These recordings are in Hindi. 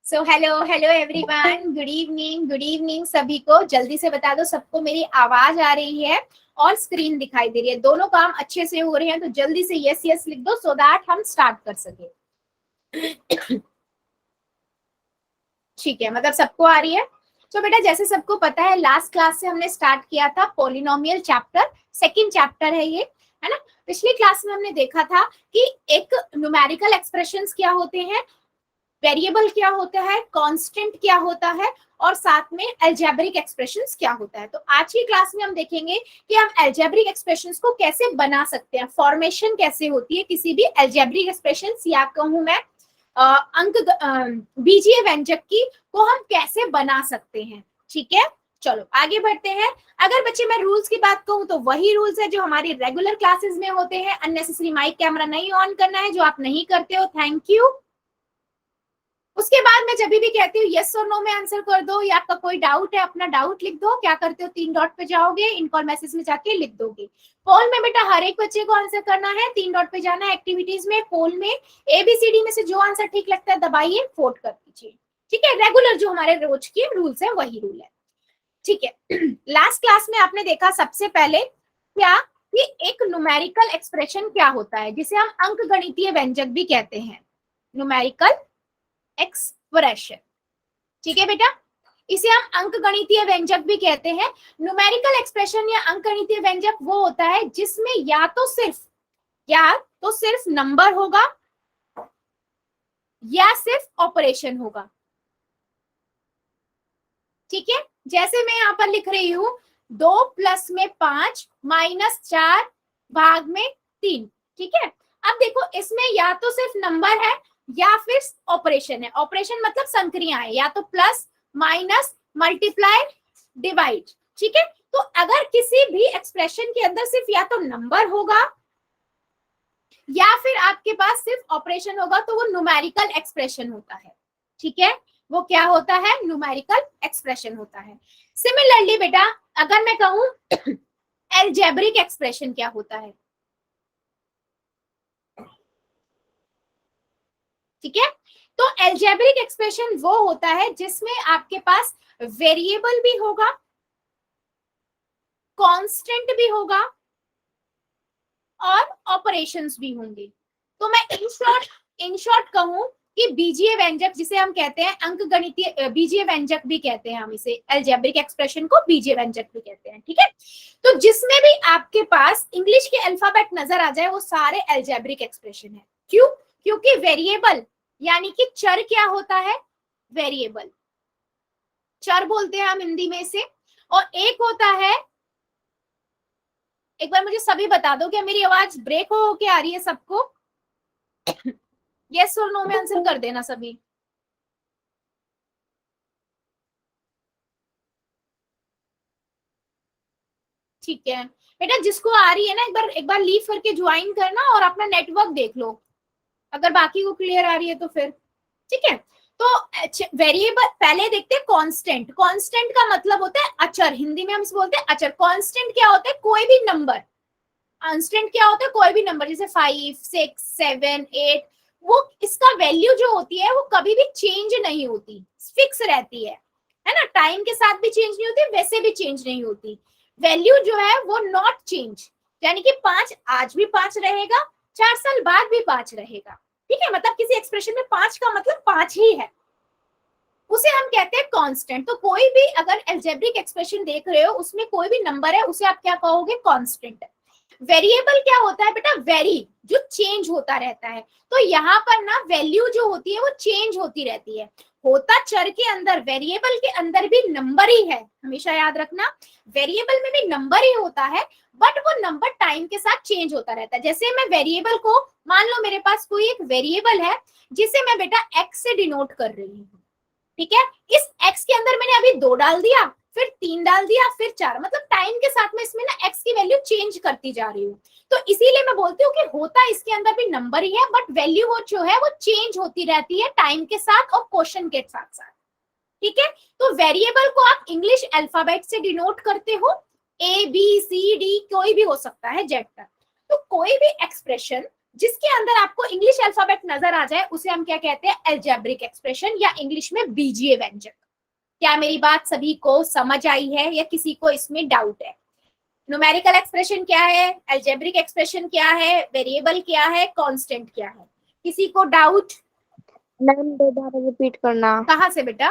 So hello hello everyone, good evening सभी को। जल्दी से बता दो सबको मेरी आवाज आ रही है और स्क्रीन दिखाई दे रही है, दोनों काम अच्छे से हो रहे हैं। तो जल्दी से यस यस लिख दो सो दैट हम स्टार्ट कर सके। ठीक है, मतलब सबको आ रही है। तो बेटा जैसे सबको पता है लास्ट क्लास से हमने स्टार्ट किया था पॉलिनोमियल चैप्टर, सेकंड चैप्टर है ये, है ना। पिछली क्लास में हमने देखा था कि एक न्यूमेरिकल एक्सप्रेशंस क्या होते हैं, वेरिएबल क्या होता है, कांस्टेंट क्या होता है और साथ में अलजेब्रिक एक्सप्रेशंस क्या होता है। तो आज की क्लास में हम देखेंगे कि हम अलजेब्रिक एक्सप्रेशंस को कैसे बना सकते हैं, फॉर्मेशन कैसे होती है किसी भी अलजेब्रिक एक्सप्रेशंस या कहूं मैं अंक बीजीय व्यंजक की को हम कैसे बना सकते हैं। ठीक है, चलो आगे बढ़ते हैं। अगर बच्चे मैं रूल्स की बात कहूं तो वही रूल्स है जो हमारी रेगुलर क्लासेस में होते हैं। अननेसेसरी माइक कैमरा नहीं ऑन करना है, जो आप नहीं करते हो थैंक यू। उसके बाद मैं जब भी कहती हूँ यस और नो में आंसर कर दो, या आपका कोई डाउट है अपना डाउट लिख दो। क्या करते हो, 3 डॉट पे जाओगे, इनकॉल मैसेज में जाके लिख दोगे। पोल में बेटा हर एक बच्चे को आंसर करना है, 3 डॉट पे जाना है एक्टिविटीज में, पोल में एबीसीडी में से जो आंसर ठीक लगता है दबाइए, वोट कर दीजिए। ठीक है, रेगुलर जो हमारे रोज के रूल्स है वही रूल है। ठीक है, लास्ट क्लास में आपने देखा सबसे पहले क्या कि एक न्यूमेरिकल एक्सप्रेशन क्या होता है, जिसे हम अंकगणितीय व्यंजक भी कहते हैं, न्यूमेरिकल एक्सप्रेशन। ठीक है बेटा, इसे हम अंकगणितीय व्यंजक भी कहते हैं। न्यूमेरिकल एक्सप्रेशन या अंकगणितीय व्यंजक वो होता है जिसमें या तो सिर्फ नंबर होगा या सिर्फ ऑपरेशन होगा। ठीक है, जैसे मैं यहां पर लिख रही हूं 2 प्लस में 5 माइनस 4 भाग में 3। ठीक है, अब देखो इसमें या तो सिर्फ नंबर है या फिर ऑपरेशन है। ऑपरेशन मतलब संक्रिया है, या तो प्लस माइनस मल्टीप्लाई डिवाइड। ठीक है, तो अगर किसी भी एक्सप्रेशन के अंदर सिर्फ या तो नंबर होगा या फिर आपके पास सिर्फ ऑपरेशन होगा तो वो न्यूमेरिकल एक्सप्रेशन होता है। ठीक है, वो क्या होता है, न्यूमेरिकल एक्सप्रेशन होता है। सिमिलरली बेटा अगर मैं कहूं अलजेब्रिक एक्सप्रेशन क्या होता है। ठीक है, तो अलजेब्रिक एक्सप्रेशन वो होता है जिसमें आपके पास वेरिएबल भी होगा, कांस्टेंट भी होगा और ऑपरेशंस भी होंगे। तो मैं इन शॉर्ट कहूं कि बीजीय व्यंजक जिसे हम कहते हैं अंकगणितीय बीजीय व्यंजक भी कहते हैं, हम इसे अलजेब्रिक एक्सप्रेशन को बीजीय व्यंजक भी कहते हैं। ठीक है, तो जिसमें भी आपके पास इंग्लिश के अल्फाबेट नजर आ जाए वो सारे अलजेब्रिक एक्सप्रेशन है। क्यों, क्योंकि वेरिएबल यानी कि चर क्या होता है, वेरिएबल चर बोलते हैं हम हिंदी में इसे। और एक होता है, एक बार मुझे सभी बता दो क्या मेरी आवाज ब्रेक हो के आ रही है सबको, यस और नो में आंसर कर देना सभी। ठीक है बेटा, जिसको आ रही है ना एक बार लीव करके ज्वाइन करना और अपना नेटवर्क देख लो, अगर बाकी को क्लियर आ रही है तो फिर ठीक है। तो वेरिएबल पहले देखते हैं, कांस्टेंट। कांस्टेंट का मतलब होता है अचर, हिंदी में हम इसे बोलते हैं अचर। कांस्टेंट क्या होता है, कोई भी नंबर। कांस्टेंट क्या होता है, कोई भी नंबर, जैसे 5 6 7 8, वो इसका वैल्यू जो होती है वो कभी भी चेंज नहीं होती, फिक्स रहती है ना। टाइम के साथ भी चेंज नहीं होती, वैसे भी चेंज नहीं होती। वैल्यू जो है वो नॉट चेंज, यानी कि 5 आज भी 5 रहेगा, 4 साल बाद भी 5 रहेगा। ठीक है, मतलब किसी एक्सप्रेशन में 5 का मतलब 5 ही है, उसे हम कहते हैं कांस्टेंट। तो कोई भी अगर अलजेब्रिक एक्सप्रेशन देख रहे हो उसमें कोई भी नंबर है उसे आप क्या कहोगे, कांस्टेंट। वेरिएबल क्या होता है बेटा, वेरी, जो चेंज होता रहता है। तो यहाँ पर ना वैल्यू जो होती है वो चेंज होती रहती है। होता चर के अंदर, वेरिएबल के अंदर भी नंबर ही है, हमेशा याद रखना, वेरिएबल में भी नंबर ही होता है, बट वो नंबर टाइम के साथ चेंज होता रहता है। जैसे मैं वेरिएबल को, मान लो मेरे पास कोई एक वेरिएबल है जिसे मैं बेटा एक्स से डिनोट कर रही हूँ। ठीक है, इस x के अंदर मैंने अभी 2 डाल दिया, फिर 3 डाल दिया, फिर 4, मतलब टाइम के साथ में इसमें ना x की वैल्यू चेंज करती जा रही हूँ। तो इसीलिए मैं बोलती हूँ कि होता इसके अंदर भी नंबर ही है, बट वैल्यू वो जो है वो चेंज होती रहती है टाइम के साथ और क्वेश्चन के साथ साथ। ठीक है, तो वेरिएबल को आप इंग्लिश अल्फाबेट से डिनोट करते हो, A B C D कोई भी हो सकता है जेड तक। तो कोई भी एक्सप्रेशन जिसके अंदर आपको इंग्लिश अल्फाबेट नजर आ जाए उसे हम क्या कहते हैं, एल्जेब्रिक एक्सप्रेशन या इंग्लिश में बीजीय व्यंजक। क्या मेरी बात सभी को समझ आई है या किसी को इसमें डाउट है? न्यूमेरिकल एक्सप्रेशन क्या है, एल्जेब्रिक एक्सप्रेशन क्या है, वेरिएबल क्या है, कांस्टेंट क्या है, किसी को डाउट? मैम दोबारा रिपीट करना। कहाँ से बेटा?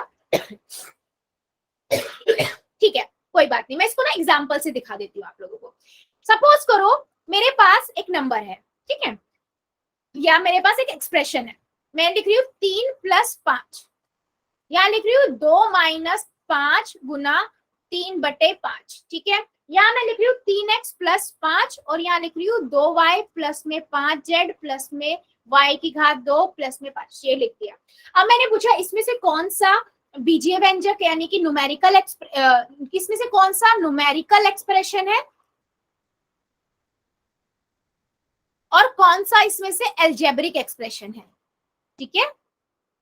ठीक है, कोई बात नहीं, मैं इसको ना एग्जांपल से दिखा देती हूँ आप लोगों को। सपोज करो मेरे पास एक नंबर है, ठीक है, या मेरे पास एक एक्सप्रेशन है, मैं लिख रही हूँ 3+5, या लिख रही हूँ 2-5 गुना 3/5, ठीक है, यहाँ मैं लिख रही हूँ 3x+5 और यहाँ लिख रही हूँ 2y प्लस में 5z प्लस में y की घात 2 प्लस में 5, ये लिख दिया। अब मैंने पूछा इसमें से कौन सा बीजीय व्यंजक यानी कि न्यूमेरिकल इसमें से कौन सा न्यूमेरिकल एक्सप्रेशन है और कौन सा इसमें से एल्जेब्रिक एक्सप्रेशन है, ठीक है।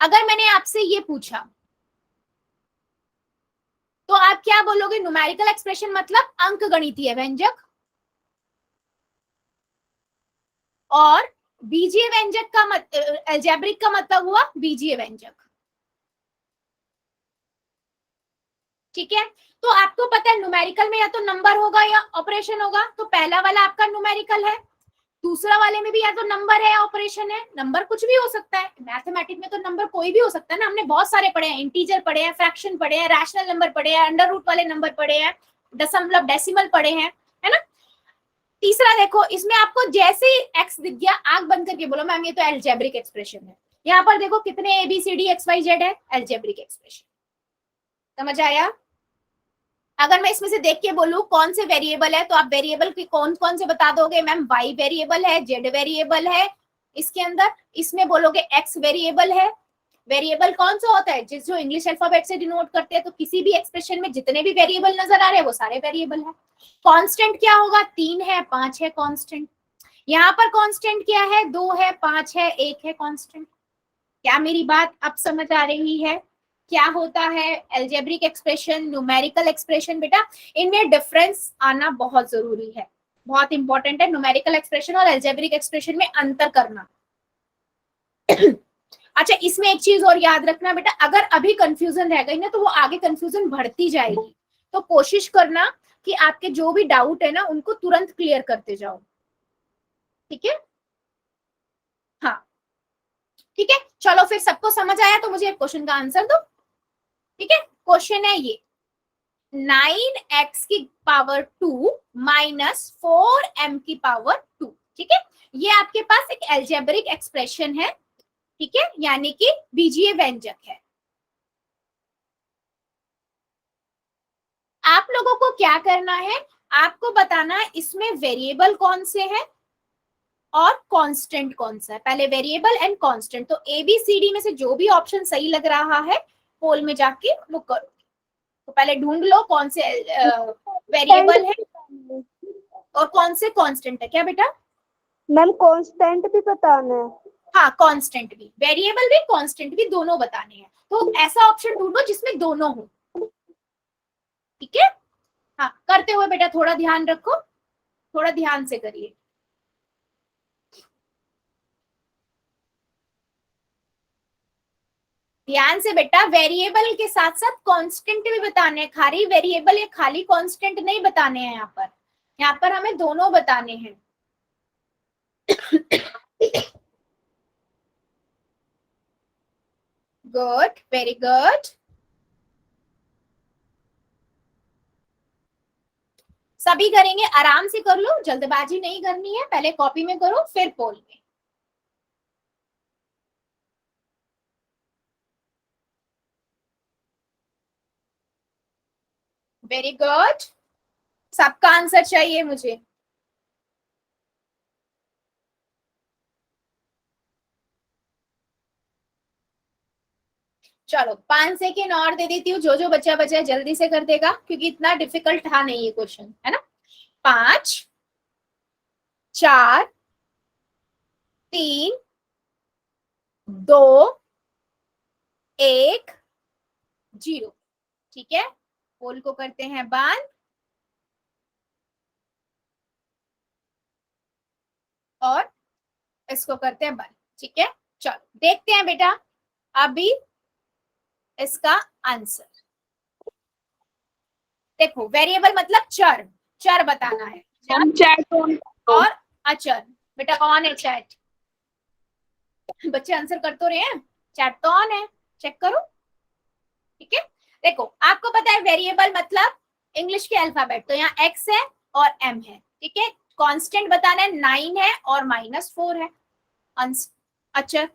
अगर मैंने आपसे ये पूछा तो आप क्या बोलोगे? न्यूमेरिकल एक्सप्रेशन मतलब अंकगणितीय व्यंजक, और बीजीय व्यंजक का एल्जेब्रिक का मतलब हुआ बीजीय व्यंजक, ठीक है। तो आपको पता है न्यूमेरिकल में या तो नंबर होगा या ऑपरेशन होगा, तो पहला वाला आपका न्यूमेरिकल है, दूसरा वाले में भी या तो नंबर है या ऑपरेशन है। नंबर कुछ भी हो सकता है, मैथमेटिक्स में तो नंबर कोई भी हो सकता है ना, हमने बहुत सारे पढ़े हैं, इंटीजर पढ़े हैं, फ्रैक्शन पढ़े हैं, रैशनल नंबर पढ़े हैं, अंडर रूट वाले नंबर पढ़े हैं, दशमलव डेसिमल पढ़े हैं, है ना। तीसरा देखो, इसमें आपको जैसे एक्स दिख गया आंख बंद करके बोलो मैम ये तो एल्जेब्रिक एक्सप्रेशन है। यहाँ पर देखो कितने ABCD XYZ है, एल्जेब्रिक एक्सप्रेशन। समझ आया? अगर मैं इसमें से देख के बोलूं कौन से वेरिएबल है, तो आप वेरिएबल के कौन कौन से बता दोगे? मैम y वेरिएबल है, z वेरिएबल है, इसके अंदर इसमें बोलोगे x वेरिएबल है। वेरिएबल कौन सा होता है? जिस जो इंग्लिश अल्फाबेट से डिनोट करते हैं, तो किसी भी एक्सप्रेशन में जितने भी वेरिएबल नजर आ रहे हैं वो सारे वेरिएबल है। कांस्टेंट क्या होगा? 3 है, 5 है कांस्टेंट। यहाँ पर कांस्टेंट क्या है? 2 है, 5 है, 1 है कांस्टेंट। क्या मेरी बात अब समझ आ रही है? क्या होता है एल्जेब्रिक एक्सप्रेशन, न्यूमेरिकल एक्सप्रेशन? बेटा इनमें डिफरेंस आना बहुत जरूरी है, बहुत इंपॉर्टेंट है न्यूमेरिकल एक्सप्रेशन और एल्जेब्रिक एक्सप्रेशन में अंतर करना। अच्छा, इसमें एक चीज और याद रखना बेटा, अगर अभी कंफ्यूजन रह गई ना तो वो आगे कंफ्यूजन बढ़ती जाएगी, तो कोशिश करना कि आपके जो भी डाउट है ना उनको तुरंत क्लियर करते जाओ, ठीक है। हाँ ठीक है, चलो फिर सबको समझ आया तो मुझे क्वेश्चन का आंसर दो, ठीक है। क्वेश्चन है ये, 9x⁻² माइनस 4m⁻², ठीक है, ये आपके पास एक एल्जेब्रिक एक्सप्रेशन है, ठीक है, यानी कि बीजीय व्यंजक है। आप लोगों को क्या करना है, आपको बताना है इसमें वेरिएबल कौन से हैं और कांस्टेंट कौन सा है। पहले वेरिएबल एंड कांस्टेंट, तो ABCD में से जो भी ऑप्शन सही लग रहा है पोल में जाके वो करो। तो पहले ढूंढ लो कौन से वेरिएबल है और कौन से कांस्टेंट है। क्या बेटा? मैम कांस्टेंट भी बताना है? हाँ, कांस्टेंट भी, वेरिएबल भी कांस्टेंट भी दोनों बताने हैं, तो ऐसा ऑप्शन ढूंढो जिसमें दोनों हो, ठीक है। हाँ, करते हुए बेटा थोड़ा ध्यान रखो, थोड़ा ध्यान से करिए। ध्यान से बेटा, वेरिएबल के साथ साथ कांस्टेंट भी बताने हैं, खाली वेरिएबल या खाली कांस्टेंट नहीं बताने हैं यहाँ पर हमें दोनों बताने हैं। Good, very good. सभी करेंगे, आराम से कर लो, जल्दबाजी नहीं करनी है, पहले कॉपी में करो फिर पोल में। वेरी गुड, सबका आंसर चाहिए मुझे। चलो 5 सेकेंड और दे देती हूँ, जो जो बच्चा बचा जल्दी से कर देगा क्योंकि इतना डिफिकल्ट था नहीं ये क्वेश्चन, है ना। 5 4 3 2 1 0, ठीक है। पोल को करते हैं बंद और इसको करते हैं बंद। ठीक है, चलो देखते हैं बेटा अभी इसका आंसर। देखो वेरिएबल मतलब चर, चर बताना है, हम चैट ऑन और अचर। बेटा ऑन है चैट, बच्चे आंसर कर तो रहे हैं, चैट तो ऑन है, चेक करो। ठीक है, देखो आपको पता है वेरिएबल मतलब इंग्लिश के अल्फाबेट, तो यहाँ x है और m है। ठीक है, कांस्टेंट बताना है 9 है और -4 है। अच्छा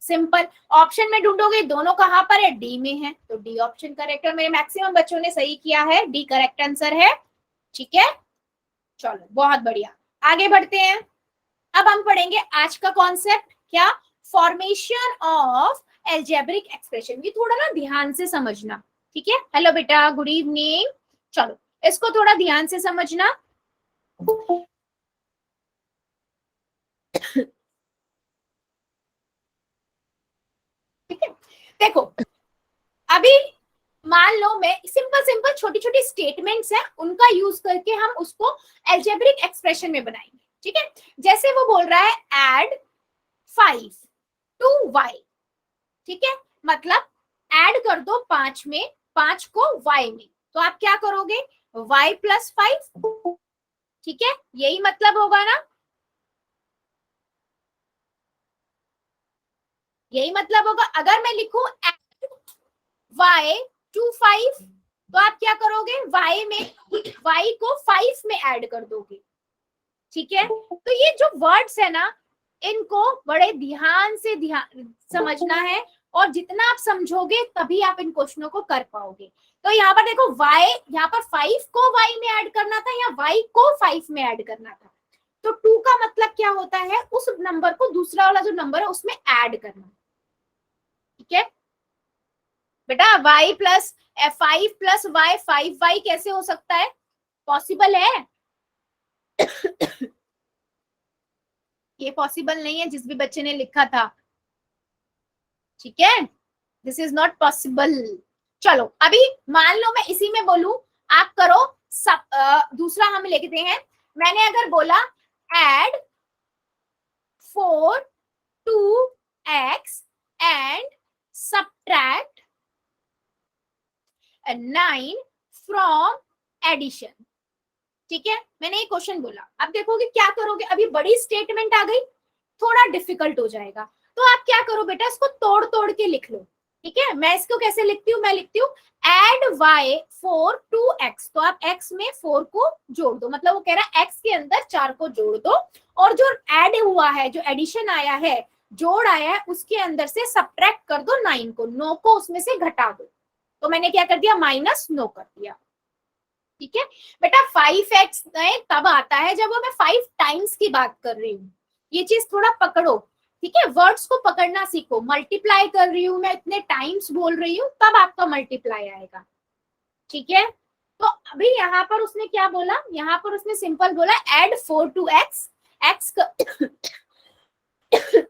सिंपल, ऑप्शन में ढूंढोगे दोनों कहां पर है, डी में है, तो डी ऑप्शन करेक्ट है। मेरे मैक्सिमम बच्चों ने सही किया है, डी करेक्ट आंसर है। ठीक है, चलो बहुत बढ़िया, आगे बढ़ते हैं। अब हम पढ़ेंगे आज का कॉन्सेप्ट, क्या, फॉर्मेशन ऑफ एल्जेब्रिक एक्सप्रेशन। ये थोड़ा ना ध्यान से समझना। ठीक है, हेलो बेटा, गुड इवनिंग। चलो इसको थोड़ा ध्यान से समझना। ठीक है, देखो अभी मान लो मैं सिंपल सिंपल छोटी छोटी स्टेटमेंट्स हैं, उनका यूज करके हम उसको एल्जेब्रिक एक्सप्रेशन में बनाएंगे। ठीक है, जैसे वो बोल रहा है एड 5 to y। ठीक है, मतलब ऐड कर दो 5 में 5 को y में, तो आप क्या करोगे, y प्लस 5। ठीक है, यही मतलब होगा ना, यही मतलब होगा। अगर मैं लिखूं ऐड y to 5, तो आप क्या करोगे, y में y को 5 में ऐड कर दोगे। ठीक है, तो ये जो वर्ड्स है ना, इनको बड़े ध्यान से समझना है, और जितना आप समझोगे तभी आप इन क्वेश्चनों को कर पाओगे। तो यहाँ पर देखो y, यहाँ पर 5 को y में ऐड करना था या y को 5 में ऐड करना था, तो 2 का मतलब क्या होता है, उस नंबर को दूसरा वाला जो नंबर है उसमें ऐड करना। ठीक है बेटा, y plus 5 plus y 5y कैसे हो सकता है, पॉसिबल है? ये पॉसिबल नहीं है जिस भी बच्चे ने लिखा था। ठीक है, दिस इज नॉट पॉसिबल। चलो अभी मान लो मैं इसी में बोलूं, आप करो दूसरा हम लिखते हैं। मैंने अगर बोला add 4 to x and subtract 9 from addition. ठीक है, मैंने ये क्वेश्चन बोला, अब देखोगे क्या करोगे, अभी बड़ी स्टेटमेंट आ गई, थोड़ा डिफिकल्ट हो जाएगा, तो आप क्या करो बेटा, इसको तोड़ तोड़ के लिख लो। ठीक है, मैं इसको कैसे लिखती हूँ, मैं लिखती हूँ एड y 4 to x, तो आप x में 4 को जोड़ दो, मतलब वो कह रहा है x के अंदर 4 को जोड़ दो, और जो ऐड हुआ है, जो एडिशन आया है, जोड़ आया है, उसके अंदर से सब्ट्रैक्ट कर दो 9 को, 9 को उसमें से घटा दो। तो मैंने क्या कर दिया, -9 कर दिया। ठीक है बेटा, 5x तब आता है जब वो मैं 5 टाइम्स की बात कर रही हूँ, ये चीज थोड़ा पकड़ो। ठीक है, वर्ड्स को पकड़ना सीखो, मल्टीप्लाई कर रही हूँ मैं, इतने टाइम्स बोल रही हूँ, तब आपका मल्टीप्लाई आएगा। ठीक है, तो अभी यहाँ पर उसने क्या बोला, यहाँ पर उसने सिंपल बोला add 4 to x, x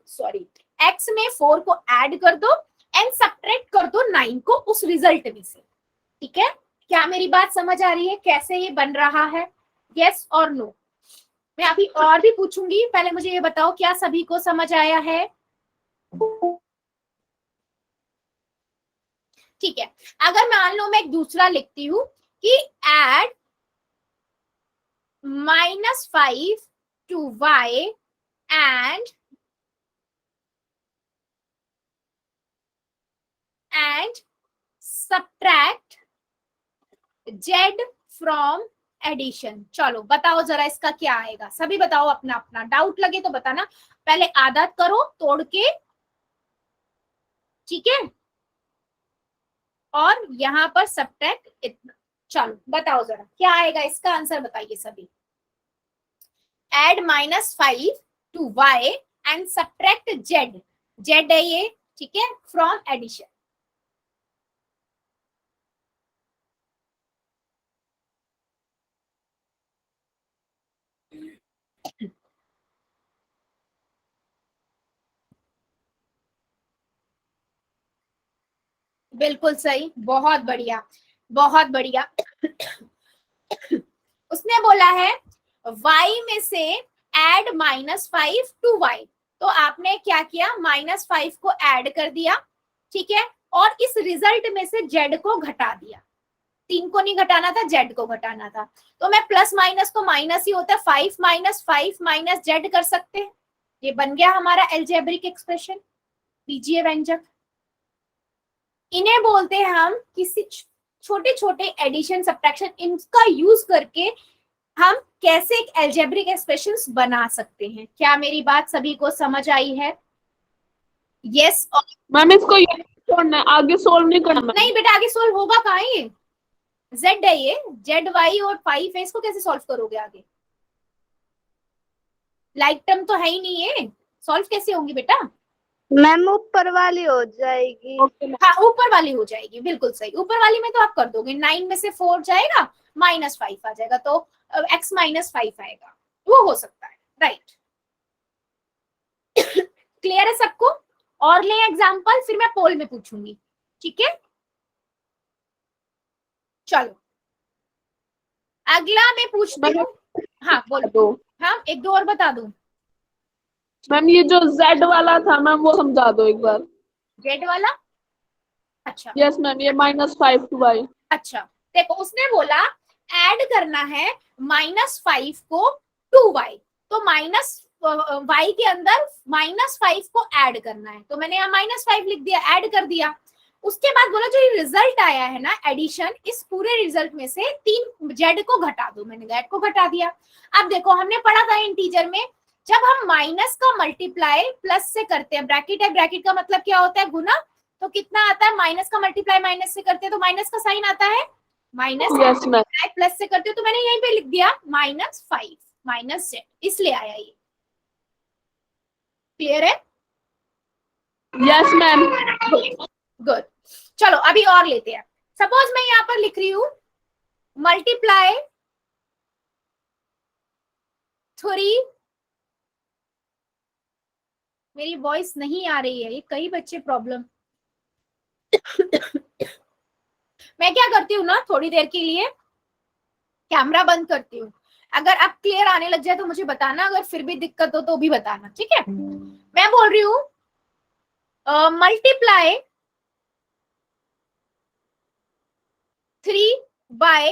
sorry x में 4 को ऐड कर दो एंड सब्ट्रैक्ट कर दो 9 को उस रिजल्ट में से। ठीक है, क्या मेरी बात समझ आ रही है, कैसे ये बन रहा है, यस और नो? मैं अभी और भी पूछूंगी, पहले मुझे ये बताओ क्या सभी को समझ आया है? ठीक है, अगर मान लो मैं एक दूसरा लिखती हूँ कि add -5 to y and subtract z from addition. चलो बताओ जरा इसका क्या आएगा, सभी बताओ, अपना अपना डाउट लगे तो बताना, पहले आदत करो तोड़ के। ठीक है, और यहाँ पर सब्ट्रैक्ट इतना। चलो बताओ जरा क्या आएगा, इसका आंसर बताइए सभी। Add -5 to y and subtract z, z है ये, ठीक है, फ्रॉम एडिशन। बिल्कुल सही, बहुत बढ़िया, बहुत बढ़िया। उसने बोला है y में से एड -5 to y, तो आपने क्या किया, -5 को ऐड कर दिया, ठीक है, और इस रिजल्ट में से जेड को घटा दिया। 3 को नहीं घटाना था, जेड को घटाना था। तो मैं प्लस माइनस को माइनस ही होता है, 5 - 5 - जेड कर सकते हैं। ये बन गया हमारा अलजेब्रिक एक्सप्रेशन, बीजीय व्यंजक। इन्हें बोलते हैं हम किसी छोटे छोटे एडिशन सब्ट्रैक्शन, इनका यूज करके हम कैसे एक अलजेब्रिक एक्सप्रेशंस बना सकते हैं। क्या मेरी बात सभी को समझ आई है? यस और मैम इसको ये छोड़ना है, आगे सोल्व नहीं करना मैम। नहीं बेटा, आगे सोल्व होगा कहाँ, ये जेड है, ये जेड वाई और 5 है, इसको कैसे सॉल्व करोगे आगे? लाइक टर्म तो है ही नहीं, ये सॉल्व कैसे होंगी बेटा? मैम ऊपर वाली हो जाएगी। हाँ ऊपर वाली हो जाएगी, बिल्कुल सही। ऊपर वाली में तो आप कर दोगे, 9 में से 4 जाएगा, -5 आ जाएगा, तो x -5 आएगा, वो हो सकता है, राइट। क्लियर है सबको? और ले एग्जाम्पल, फिर मैं पोल में पूछूंगी, ठीक है? चलो अगला मैं पूछती हूँ। हाँ बोलो। हाँ एक दो और बता दूं। मैम ये जो Z वाला था मैम वो समझा दो एक बार। जेड वाला, अच्छा यस मैम, ये -5 to y। अच्छा देखो, उसने बोला ऐड करना है -5 को 2y, तो y के अंदर -5 को ऐड करना है, तो मैंने यहाँ -5 लिख दिया, ऐड कर दिया। उसके बाद बोला जो ये रिजल्ट आया है ना एडिशन, इस पूरे रिजल्ट में से 3 जेड को घटा दो, मैंने जेड को घटा दिया। अब देखो हमने पढ़ा था इंटीजर में, जब हम माइनस का मल्टीप्लाई प्लस से करते हैं, ब्रैकेट है, ब्रैकेट का मतलब क्या होता है, गुना, तो कितना आता है, माइनस का मल्टीप्लाई माइनस से करते हैं तो माइनस का साइन आता है, माइनस यस मैम। प्लस से करते हो तो मैंने यहीं पे लिख दिया -5 - जेड, इसलिए आया ये। क्लियर है? Yes ma'am. गुड। चलो अभी और लेते हैं। सपोज मैं यहाँ पर लिख रही हूं मल्टीप्लाई 3, मेरी वॉइस नहीं आ रही है, ये कई बच्चे प्रॉब्लम। मैं क्या करती हूँ ना, थोड़ी देर के लिए कैमरा बंद करती हूँ, अगर अब क्लियर आने लग जाए तो मुझे बताना, अगर फिर भी दिक्कत हो तो भी बताना, ठीक है? मैं बोल रही हूँ मल्टीप्लाई 3 बाय,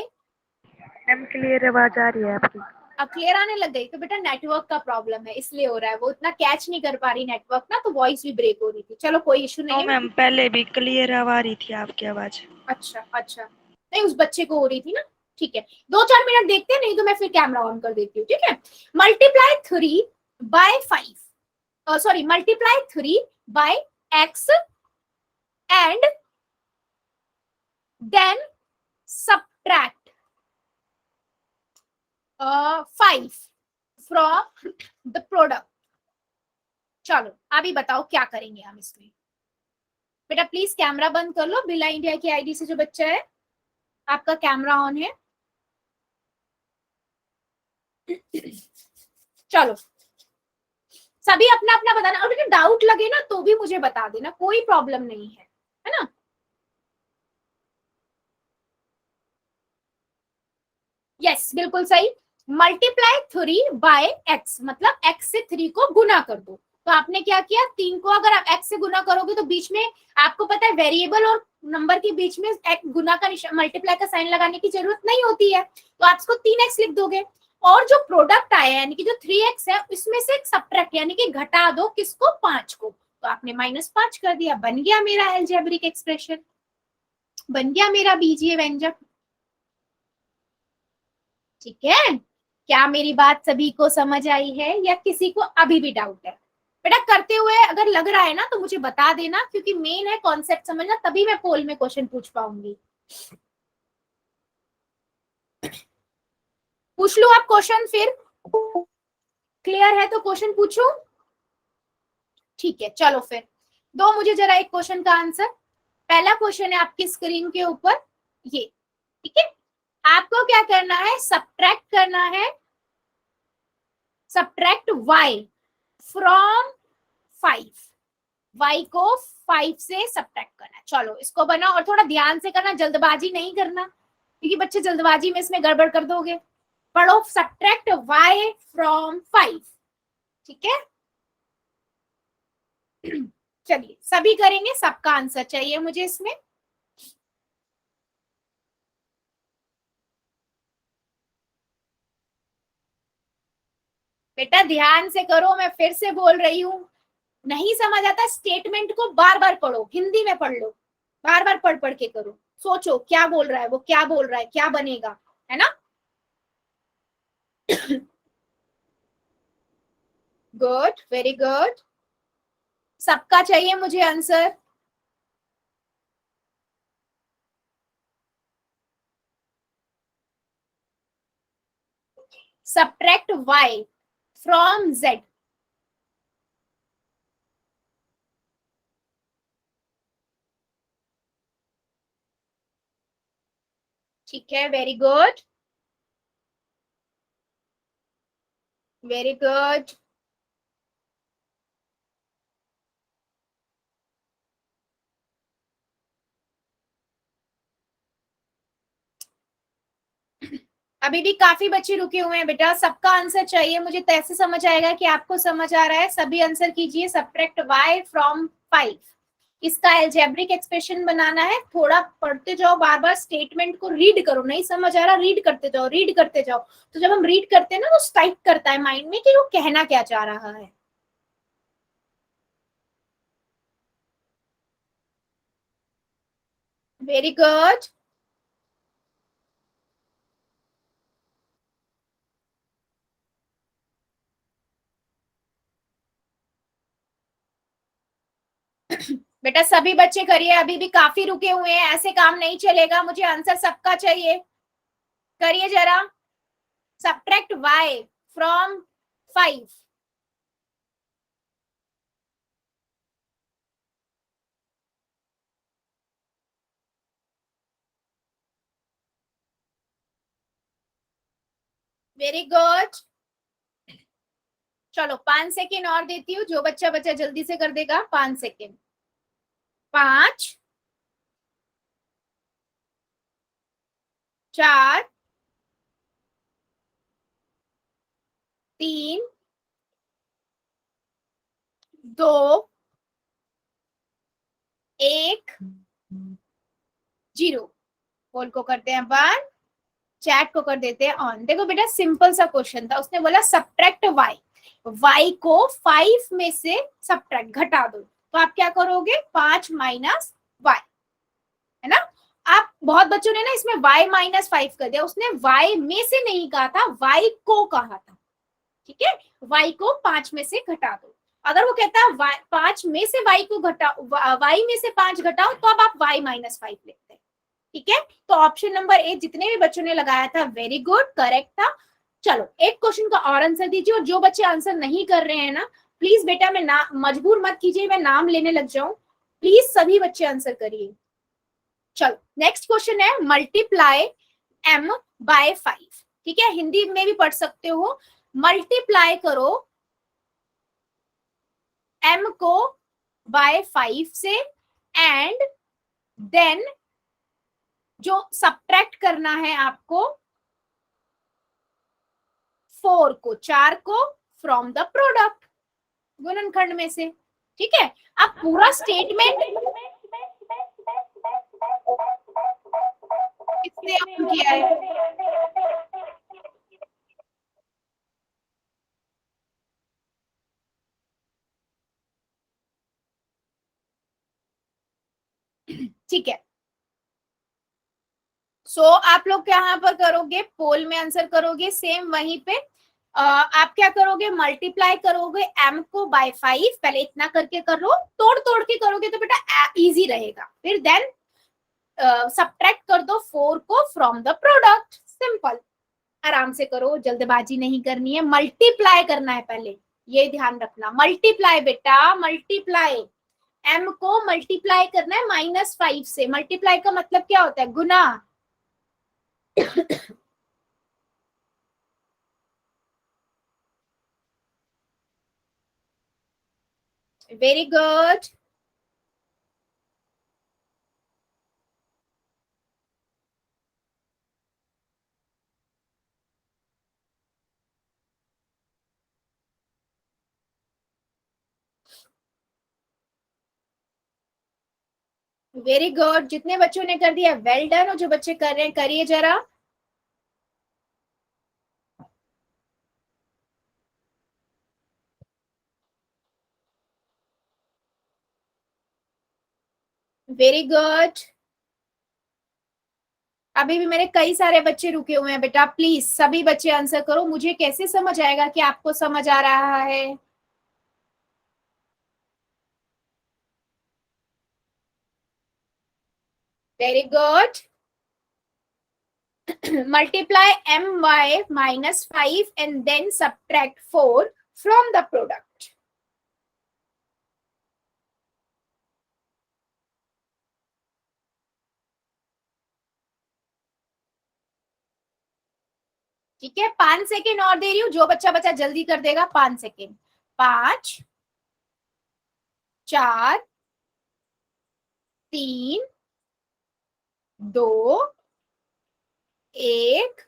मैम क्लियर आवाज आ रही है आपकी? अब क्लियर आने लग गई, तो बेटा नेटवर्क का प्रॉब्लम है इसलिए हो रहा है, वो इतना कैच नहीं कर पा रही नेटवर्क ना, तो वॉइस भी ब्रेक हो रही थी। चलो कोई इशू नहीं है मैम पहले भी क्लियर आ रही थी आपकी आवाज। अच्छा अच्छा, नहीं उस बच्चे को हो रही थी ना, ठीक है। 2-4 मिनट देखते हैं, नहीं तो मैं फिर कैमरा ऑन कर देती हूँ, ठीक है? Multiply 3 by 5, sorry multiply 3 by x and then subtract 5 from the product. चलो अभी बताओ क्या करेंगे हम इसमें। बेटा प्लीज कैमरा बंद कर लो, बिला इंडिया की आईडी से जो बच्चा है आपका कैमरा ऑन है। चलो सभी अपना अपना बताना, और अगर डाउट लगे ना तो भी मुझे बता देना, कोई प्रॉब्लम नहीं है ना? यस बिल्कुल सही। मल्टीप्लाई 3 बाय x, मतलब x से 3 को गुना कर दो। तो आपने क्या किया, 3 को अगर आप x से गुना करोगे तो बीच में आपको पता है वेरिएबल और नंबर के बीच में गुना का मल्टीप्लाई का साइन लगाने की जरूरत नहीं होती है, तो आप इसको 3x लिख दोगे। और जो प्रोडक्ट आया यानी कि जो 3x है उसमें से सब्ट्रैक्ट यानी कि घटा दो किसको, 5 को, तो आपने -5 कर दिया, बन गया मेरा अलजेब्रिक एक्सप्रेशन, बन गया मेरा बीजीय व्यंजक। ठीक है? क्या मेरी बात सभी को समझ आई है या किसी को अभी भी डाउट है? बेटा करते हुए अगर लग रहा है ना तो मुझे बता देना, क्योंकि मेन है कॉन्सेप्ट समझना, तभी मैं पोल में क्वेश्चन पूछ पाऊंगी। पूछ लो आप क्वेश्चन, फिर क्लियर है तो क्वेश्चन पूछूं? ठीक है चलो फिर दो मुझे जरा एक क्वेश्चन का आंसर। पहला क्वेश्चन है आपकी स्क्रीन के ऊपर ये, ठीक है? आपको क्या करना है, सब्ट्रैक्ट करना है, सब्ट्रैक्ट y फ्रॉम 5, y को 5 से सब्ट्रैक्ट करना है। चलो इसको बनाओ और थोड़ा ध्यान से करना, जल्दबाजी नहीं करना, क्योंकि बच्चे जल्दबाजी में इसमें गड़बड़ कर दोगे। पढ़ो, सब्ट्रैक्ट y फ्रॉम 5, ठीक है? चलिए सभी करेंगे, सबका आंसर चाहिए मुझे इसमें। बेटा ध्यान से करो, मैं फिर से बोल रही हूँ, नहीं समझ आता स्टेटमेंट को बार बार पढ़ो, हिंदी में पढ़ लो, बार बार पढ़ पढ़ के करो, सोचो क्या बोल रहा है वो, क्या बोल रहा है, क्या बनेगा, है ना। गुड, वेरी गुड, सबका चाहिए मुझे answer. Subtract y from z। ठीक है, वेरी गुड, वेरी गुड। अभी भी काफी बच्चे रुके हुए हैं बेटा, सबका आंसर चाहिए मुझे, तो ऐसे समझ आएगा कि आपको समझ आ रहा है। सभी आंसर कीजिए। सब्ट्रैक्ट y फ्रॉम 5, इसका एल्जेब्रिक एक्सप्रेशन बनाना है। थोड़ा पढ़ते जाओ, बार बार स्टेटमेंट को रीड करो, नहीं समझ आ रहा रीड करते जाओ, रीड करते जाओ। तो जब हम रीड करते हैं ना, तो स्ट्राइक करता है माइंड में कि वो कहना क्या चाह रहा है। वेरी गुड, बेटा सभी बच्चे करिए, अभी भी काफी रुके हुए हैं, ऐसे काम नहीं चलेगा, मुझे आंसर सबका चाहिए। करिए जरा। Subtract y from 5। Very good, चलो 5 सेकेंड और देती हूँ, जो बच्चा बच्चा जल्दी से कर देगा। 5 सेकेंड, 5, 4, 3, 2, 1, 0। पोल को करते हैं बंद, चैट को कर देते हैं ऑन। देखो बेटा सिंपल सा क्वेश्चन था, उसने बोला सब्ट्रैक्ट y, y को 5 में से सब्ट्रैक्ट घटा दो, तो आप क्या करोगे, 5 माइनस y, है ना। आप बहुत बच्चों ने ना इसमें y माइनस 5 कर दिया, उसने y में से नहीं कहा था, y को कहा था। ठीक है, y को 5 में से घटा दो। अगर वो कहता है 5 में से y को घटाओ, y में से 5 घटाओ, तो अब आप y माइनस 5 लिखते हैं। ठीक है, तो ऑप्शन नंबर ए जितने भी बच्चों ने लगाया था, वेरी गुड, करेक्ट था। चलो एक क्वेश्चन का और आंसर दीजिए, और जो बच्चे आंसर नहीं कर रहे हैं ना, प्लीज बेटा मैं ना मजबूर मत कीजिए, मैं नाम लेने लग जाऊं, प्लीज सभी बच्चे आंसर करिए। चलो नेक्स्ट क्वेश्चन है, मल्टीप्लाई m बाय 5। ठीक है, हिंदी में भी पढ़ सकते हो। मल्टीप्लाई करो m को बाय 5 से, एंड देन जो सब्ट्रैक्ट करना है आपको 4 को, 4 को फ्रॉम द प्रोडक्ट, गुणनखंड में से। ठीक है, अब पूरा स्टेटमेंट किसने ऑन किया है, ठीक है। सो आप लोग यहाँ पर करोगे, पोल में आंसर करोगे सेम वहीं पे। आप क्या करोगे, मल्टीप्लाई करोगे m को बाय 5, पहले इतना करके करो, तोड़ तोड़ के करोगे तो बेटा इजी रहेगा। फिर देन सब्ट्रैक्ट कर दो 4 को फ्रॉम द प्रोडक्ट, सिंपल। आराम से करो, जल्दबाजी नहीं करनी है, मल्टीप्लाई करना है पहले, ये ध्यान रखना। मल्टीप्लाई बेटा, मल्टीप्लाई, m को मल्टीप्लाई करना है -5 से। मल्टीप्लाई का मतलब क्या होता है, गुना। वेरी गुड, वेरी गुड, जितने बच्चों ने कर दिया वेल डन, और जो बच्चे कर रहे हैं करिए जरा। Very good. अभी भी मेरे कई सारे बच्चे रुके हुए हैं बेटा, प्लीज सभी बच्चे आंसर करो, मुझे कैसे समझ आएगा कि आपको समझ आ रहा है। Very good. Multiply my -5 and then subtract 4 from the product. ठीक है, 5 सेकेंड और दे रही हूँ, जो बच्चा बच्चा जल्दी कर देगा 5 सेकेंड। 5 4 3 2 1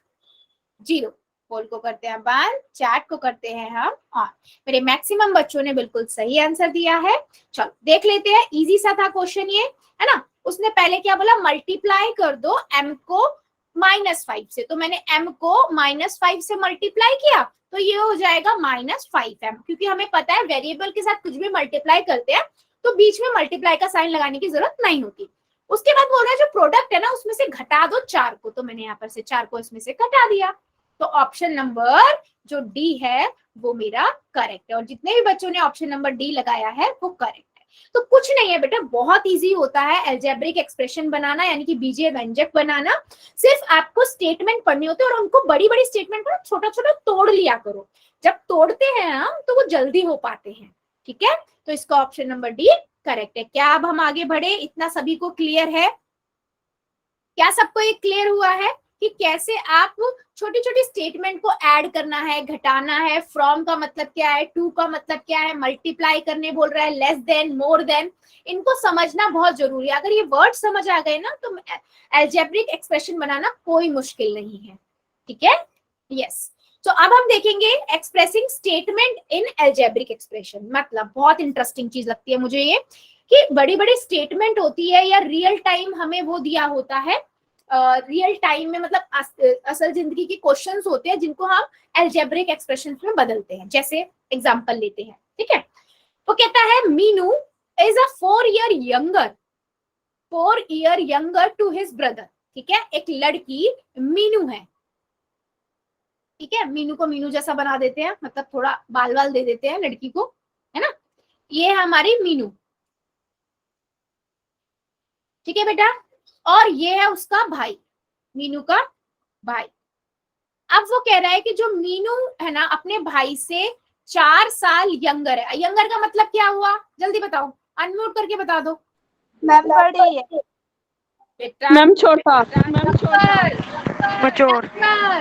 0। पोल को करते हैं बंद, चैट को करते हैं हम ऑन। मेरे मैक्सिमम बच्चों ने बिल्कुल सही आंसर दिया है। चलो देख लेते हैं, इजी सा था क्वेश्चन ये, है ना। उसने पहले क्या बोला, मल्टीप्लाई कर दो m को -5 से, तो मैंने m को -5 से मल्टीप्लाई किया, तो ये हो जाएगा -5m, क्योंकि हमें पता है वेरिएबल के साथ कुछ भी मल्टीप्लाई करते हैं तो बीच में मल्टीप्लाई का साइन लगाने की जरूरत नहीं होती। उसके बाद बोल रहा है जो प्रोडक्ट है ना उसमें से घटा दो 4 को, तो मैंने यहाँ पर से 4 को इसमें से घटा दिया, तो ऑप्शन नंबर जो डी है वो मेरा करेक्ट है, और जितने भी बच्चों ने ऑप्शन नंबर डी लगाया है वो करेक्ट है। तो कुछ नहीं है बेटा, बहुत इजी होता है अलजेब्रिक एक्सप्रेशन बनाना, यानी कि बीजीय व्यंजक बनाना। सिर्फ आपको स्टेटमेंट पढ़ने होते हैं, और उनको बड़ी बड़ी स्टेटमेंट को छोटा छोटा तोड़ लिया करो, जब तोड़ते हैं हम तो वो जल्दी हो पाते हैं। ठीक है, तो इसका ऑप्शन नंबर डी करेक्ट है। क्या अब हम आगे बढ़े, इतना सभी को क्लियर है? क्या सबको ये क्लियर हुआ है कि कैसे आप छोटी छोटी स्टेटमेंट को ऐड करना है, घटाना है? फ्रॉम का मतलब क्या है, टू का मतलब क्या है, मल्टीप्लाई करने बोल रहा है, लेस देन, मोर देन, इनको समझना बहुत जरूरी है। अगर ये वर्ड समझ आ गए ना तो अलजेब्रिक एक्सप्रेशन बनाना कोई मुश्किल नहीं है। ठीक है, यस। तो अब हम देखेंगे expressing statement in algebraic expression. मतलब बहुत इंटरेस्टिंग चीज लगती है मुझे ये, कि बड़ी बड़ी स्टेटमेंट होती है या रियल टाइम हमें वो दिया होता है, रियल टाइम में मतलब असल जिंदगी के क्वेश्चंस होते हैं जिनको हम अलजेब्रिक एक्सप्रेशन में बदलते हैं। जैसे एग्जांपल लेते हैं, ठीक है। तो कहता है Meenu is a 4 year younger to his brother. ठीक है, एक लड़की मीनू है, ठीक है, मीनू को मीनू जैसा बना देते हैं, मतलब थोड़ा बाल बाल दे देते हैं लड़की को, है ना। ये है हमारी मीनू, ठीक है बेटा, और ये है उसका भाई, मीनू का भाई। अब वो कह रहा है कि जो मीनू है ना अपने भाई से 4 साल यंगर है। यंगर का मतलब क्या हुआ, जल्दी बताओ, अनम्यूट करके बता दो। मैम बड़ी है। बेटा मैम छोटा। मचोर,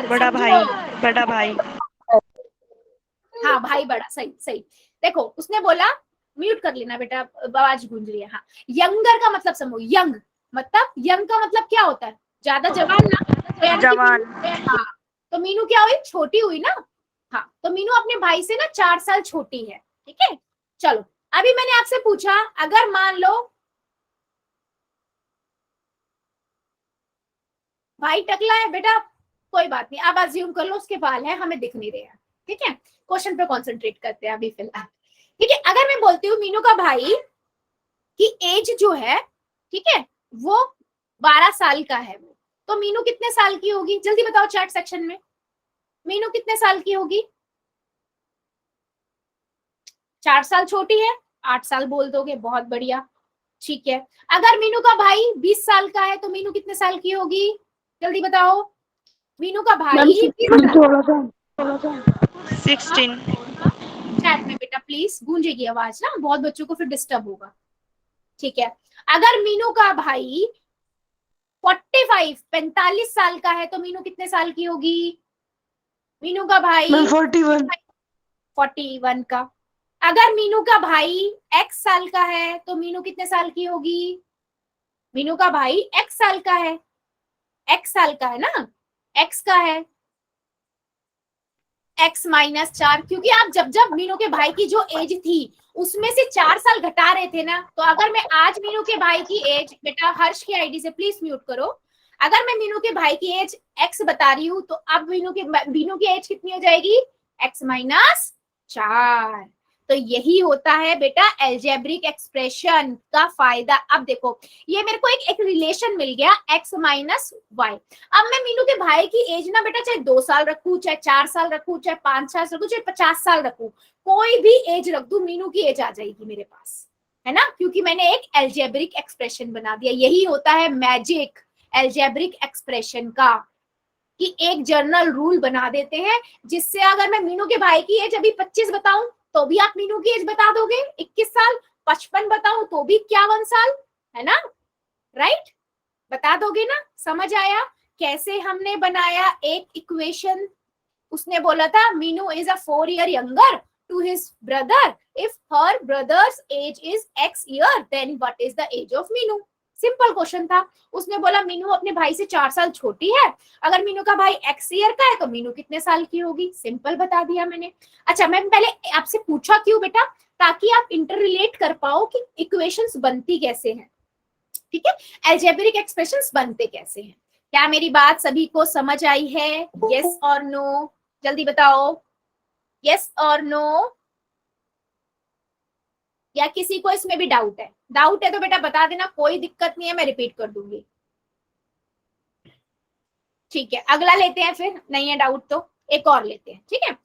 बड़ा भाई, बड़ा भाई। हाँ भाई बड़ा, सही सही। देखो उसने बोला, म्यूट कर लेना बेटा, आवाज गूंज रही है। हाँ, यंगर का मतलब समझो, यंग मतलब, यंग का मतलब क्या होता है, ज्यादा जवान ना, तो यानी कि जवान। हाँ, तो मीनू क्या हुई, छोटी हुई ना। हाँ, तो मीनू अपने भाई से ना 4 साल छोटी है। ठीक है, चलो अभी मैंने आपसे पूछा, अगर मान लो भाई टकला है बेटा, कोई बात नहीं, आप अज्यूम कर लो उसके बाल है, हमें दिख नहीं रहे हैं। ठीक है, क्वेश्चन पे कॉन्सेंट्रेट करते हैं अभी फिलहाल। ठीक है, अगर मैं बोलती हूँ मीनू का भाई की एज जो है, ठीक है, वो 12 साल का है, वो तो मीनू कितने साल की होगी, जल्दी बताओ चैट सेक्शन में, मीनू कितने साल की होगी? 4 साल छोटी है, 8 साल बोल दोगे, बहुत बढ़िया। ठीक है, अगर मीनू का भाई 20 साल का है तो मीनू कितने साल की होगी, जल्दी बताओ। मीनू का भाई 16। चैट में बेटा प्लीज, गूंजेगी आवाज ना, बहुत बच्चों को फिर डिस्टर्ब होगा। ठीक है, अगर मीनू का भाई 45 साल का है तो मीनू कितने साल की होगी? मीनू का भाई 41 का। अगर मीनू का भाई x साल का है तो मीनू कितने साल की होगी? मीनू का भाई x साल का है, x साल का है ना, x का है, x माइनस 4, क्योंकि आप जब जब मीनू के भाई की जो एज थी उसमें से 4 साल घटा रहे थे ना, तो अगर मैं आज मीनू के भाई की एज, बेटा हर्ष की आईडी से प्लीज म्यूट करो, अगर मैं मीनू के भाई की एज x बता रही हूँ तो अब मीनू की एज कितनी हो जाएगी, x माइनस 4। तो यही होता है बेटा एल्जेब्रिक एक्सप्रेशन का फायदा। अब देखो ये मेरे को एक रिलेशन मिल गया x माइनस वाई। अब मैं मीनू के भाई की एज ना बेटा चाहे 2 साल रखूं, चाहे 4 साल रखूं, चाहे 5 साल रखूं, चाहे 50 साल रखूं, कोई भी एज रख दूं मीनू की एज आ जाएगी मेरे पास, है ना, क्योंकि मैंने एक एल्जेब्रिक एक्सप्रेशन बना दिया। यही होता है मैजिक एल्जेब्रिक एक्सप्रेशन का, कि एक जर्नल रूल बना देते हैं जिससे अगर मैं मीनू के भाई की एज अभी 25 बताऊं तो भी आप मीनू की एज बता दोगे, 21 साल, 55 बताऊं तो भी 51 साल, है ना, राइट, बता दोगे ना। समझ आया कैसे हमने बनाया एक इक्वेशन। उसने बोला था Meenu is a 4 year younger to his brother, if her brother's age is x year then what is the age of Meenu. Simple question था। उसने बोला मीनू अपने भाई से 4 साल छोटी है, अगर मीनू का भाई x ईयर का है तो मीनू कितने साल की होगी, सिंपल बता दिया मैंने। अच्छा मैं पहले आपसे पूछा क्यों बेटा, ताकि आप इंटर रिलेट कर पाओ कि इक्वेशंस बनती कैसे हैं, ठीक है, एल्जेब्रिक एक्सप्रेशंस बनते कैसे हैं। क्या मेरी बात सभी को समझ आई है, यस और नो, जल्दी बताओ, यस और नो, या किसी को इसमें भी डाउट है, डाउट है तो बेटा बता देना, कोई दिक्कत नहीं है, मैं रिपीट कर दूंगी, ठीक है। अगला लेते हैं फिर, नहीं है डाउट तो एक और लेते हैं, ठीक है।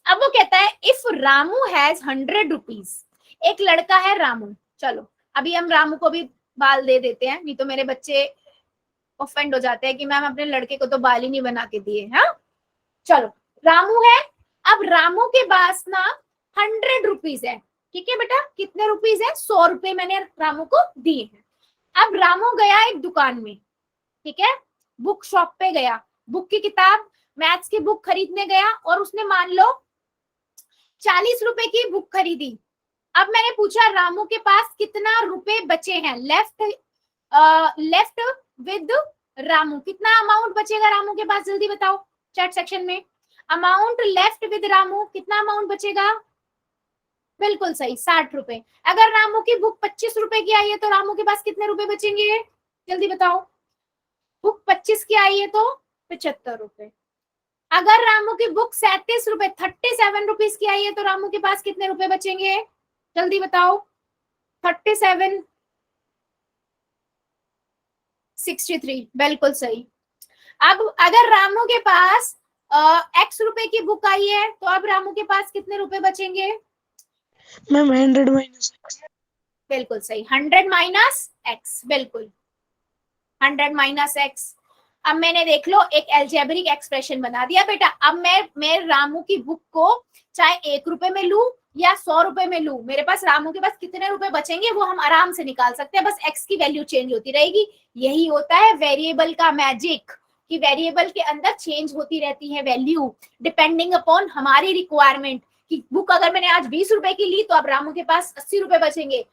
अब वो कहता है इफ रामू हैज 100 रुपीज, एक लड़का है रामू, चलो अभी हम रामू को भी बाल दे देते हैं, नहीं तो मेरे बच्चे ऑफेंड हो जाते हैं कि मैम अपने लड़के को तो बाल ही नहीं बना के दिए। हाँ चलो रामू है, अब रामू के पास ना 100 रुपीज है, ठीक है बेटा, कितने रुपीज है, 100 रुपए मैंने रामू को दिए हैं। अब रामू गया एक दुकान में, ठीक है, बुक शॉप पे गया, बुक की किताब मैथ्स की बुक खरीदने गया और उसने मान लो 40 रुपए की बुक खरीदी। अब मैंने पूछा रामू के पास कितना रुपए बचे हैं, लेफ्ट विद रामू, कितना अमाउंट बचेगा रामू के पास, जल्दी बताओ चैट सेक्शन में। अमाउंट लेफ्ट विद रामू, कितना अमाउंट बचेगा, बिल्कुल सही 60 रुपए। अगर रामू की बुक 25 रुपए की आई है तो रामू के पास कितने रुपए बचेंगे, जल्दी बताओ, बुक 25 की आई है तो 75 रुपए। अगर रामू की बुक 37 रुपए 37 रुपीज की आई है तो रामू के पास कितने रुपए बचेंगे, जल्दी बताओ, 37 63, बिल्कुल सही। अब अगर रामू के पास x रुपए की बुक आई है तो अब रामू के पास कितने रुपए बचेंगे, मैम 100 माइनस x, बिल्कुल सही, 100 माइनस x, बिल्कुल 100 माइनस x। अब मैंने देख लो एक एल्जेब्रिक एक्सप्रेशन बना दिया बेटा। अब मैं रामू की बुक को चाहे 1 रुपए में लू या 100 रुपए में लू, मेरे पास रामू के पास कितने रुपए बचेंगे वो हम आराम से निकाल सकते हैं, बस x की वैल्यू चेंज होती रहेगी। यही होता है वेरिएबल का मैजिक, कि वेरिएबल के अंदर चेंज होती रहती है वैल्यू डिपेंडिंग अपॉन हमारी रिक्वायरमेंट। कि बुक अगर मैंने आज 20 रुपए की ली तो अब रामू के पास 80 रुपए बचेंगे,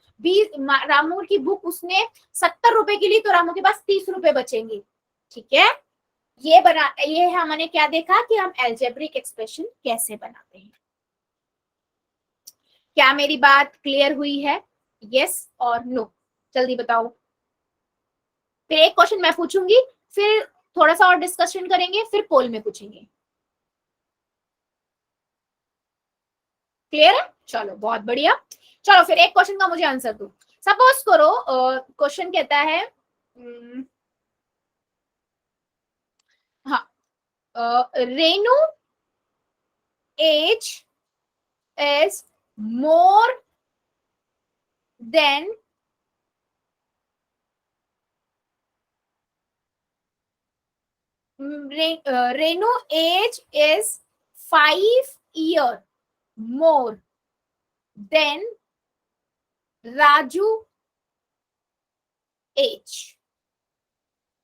रामू की बुक उसने 70 रुपए की ली तो रामू के पास 30 रुपए बचेंगे, ठीक है। ये हमने क्या देखा कि हम एल्जेब्रिक एक्सप्रेशन कैसे बनाते हैं। क्या मेरी बात क्लियर हुई है, यस और नो, जल्दी बताओ। फिर एक क्वेश्चन मैं पूछूंगी, फिर थोड़ा सा और डिस्कशन करेंगे, फिर पोल में पूछेंगे, क्लियर है, चलो बहुत बढ़िया। चलो फिर एक क्वेश्चन का मुझे आंसर दो। सपोज करो क्वेश्चन कहता है हाँ Renu age is more than Renu age is 5 year more than Raju age,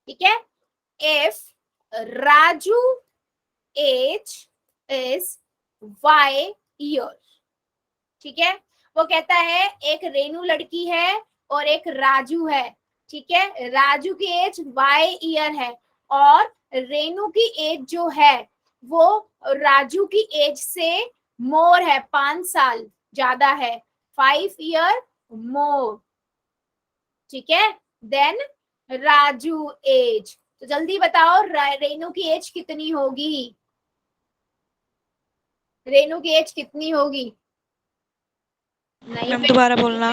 ठीक है। If Raju age is y year, ठीक है, वो कहता है एक रेनू लड़की है और एक राजू है, ठीक है, राजू की एज y ईयर है और रेनू की एज जो है वो राजू की एज से मोर है, 5 साल ज्यादा है, 5 ईयर मोर, ठीक है। देन राजू एज, तो जल्दी बताओ रेनू की एज कितनी होगी, रेनू की एज कितनी होगी? नहीं मैम दोबारा बोलना।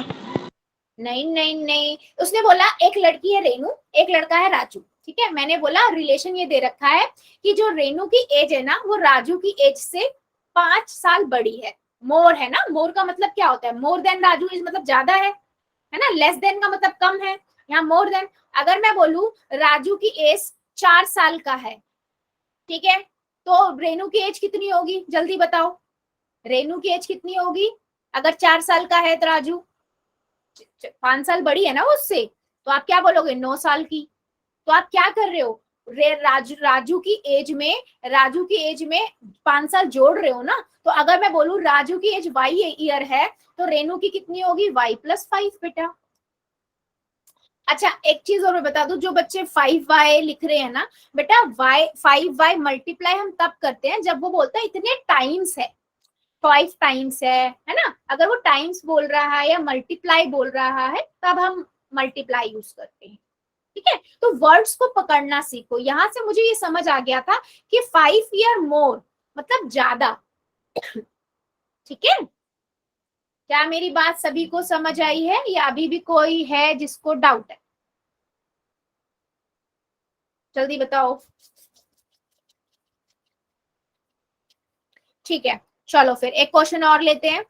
नहीं नहीं नहीं, उसने बोला एक लड़की है रेनू, एक लड़का है राजू, ठीक है। मैंने बोला रिलेशन ये दे रखा है कि जो रेनू की एज है ना वो राजू की एज से 5 साल बड़ी है, मोर है ना, मोर का मतलब क्या होता है, मोर देन राजू एज मतलब ज्यादा है ना, लेस देन का मतलब कम है, यहाँ मोर देन। अगर मैं बोलू राजू की एज 4 साल का है, ठीक है, तो रेनू की एज कितनी होगी जल्दी बताओ, रेनू की एज कितनी होगी अगर 4 साल का है तो राजू 5 साल बड़ी है ना उससे, तो आप क्या बोलोगे 9 साल की। तो आप क्या कर रहे हो, राजू की एज में, राजू की एज में 5 साल जोड़ रहे हो ना, तो अगर मैं बोलूं राजू की एज वाई ईयर है तो रेनू की कितनी होगी y+5 बेटा। अच्छा एक चीज और मैं बता दूं, जो बच्चे 5y लिख रहे हैं ना बेटा, 5y मल्टीप्लाई हम तब करते हैं जब वो बोलता है इतने टाइम्स है, 5 टाइम्स है ना, अगर वो टाइम्स बोल रहा है या मल्टीप्लाई बोल रहा है तब हम मल्टीप्लाई यूज करते हैं, ठीक है। तो वर्ड्स को पकड़ना सीखो, यहां से मुझे ये समझ आ गया था कि 5 ईयर मोर मतलब ज्यादा, ठीक है। क्या मेरी बात सभी को समझ आई है या अभी भी कोई है जिसको डाउट है, जल्दी बताओ। ठीक है, चलो फिर एक क्वेश्चन और लेते हैं,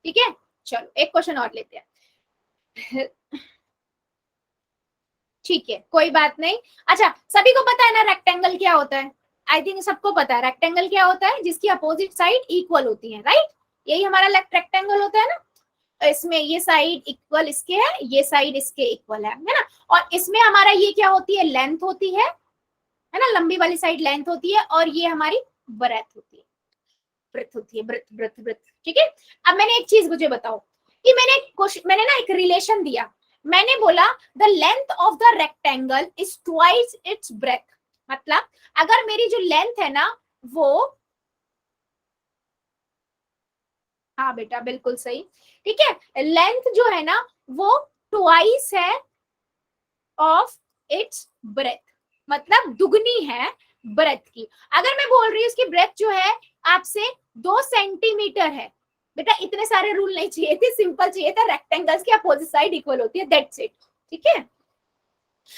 ठीक है, चलो एक क्वेश्चन और लेते हैं। ठीक है कोई बात नहीं। अच्छा सभी को पता है ना रेक्टेंगल क्या होता है, आई थिंक सबको पता है रेक्टेंगल क्या होता है, जिसकी अपोजिट साइड इक्वल होती है, राइट, यही हमारा रेक्टेंगल होता है ना, इसमें ये साइड इक्वल इसके है, ये साइड इसके इक्वल है ना, और इसमें हमारा ये क्या होती है, लेंथ होती है ना, लंबी वाली साइड लेंथ होती है, और ये हमारी ब्रेथ होती है, ब्रेथ होती है, ब्रेथ ब्रेथ ब्रेथ, ठीक है। अब मैंने एक चीज मुझे बताओ कि मैंने ना एक रिलेशन दिया, मैंने बोला the length of the rectangle is twice its breath, मतलब अगर मेरी जो लेंथ है ना वो, हाँ बेटा बिल्कुल सही, ठीक है, लेंथ जो है ना वो ट्वाइस है ऑफ इट्स ब्रेथ, मतलब दुगनी है ब्रेथ की। अगर मैं बोल रही हूँ इसकी ब्रेथ जो है आपसे 2 सेंटीमीटर है, बेटा इतने सारे रूल नहीं चाहिए थे, सिंपल चाहिए था रेक्टेंगल्स की अपोजिट साइड इक्वल होती है, दैट्स इट, ठीक है।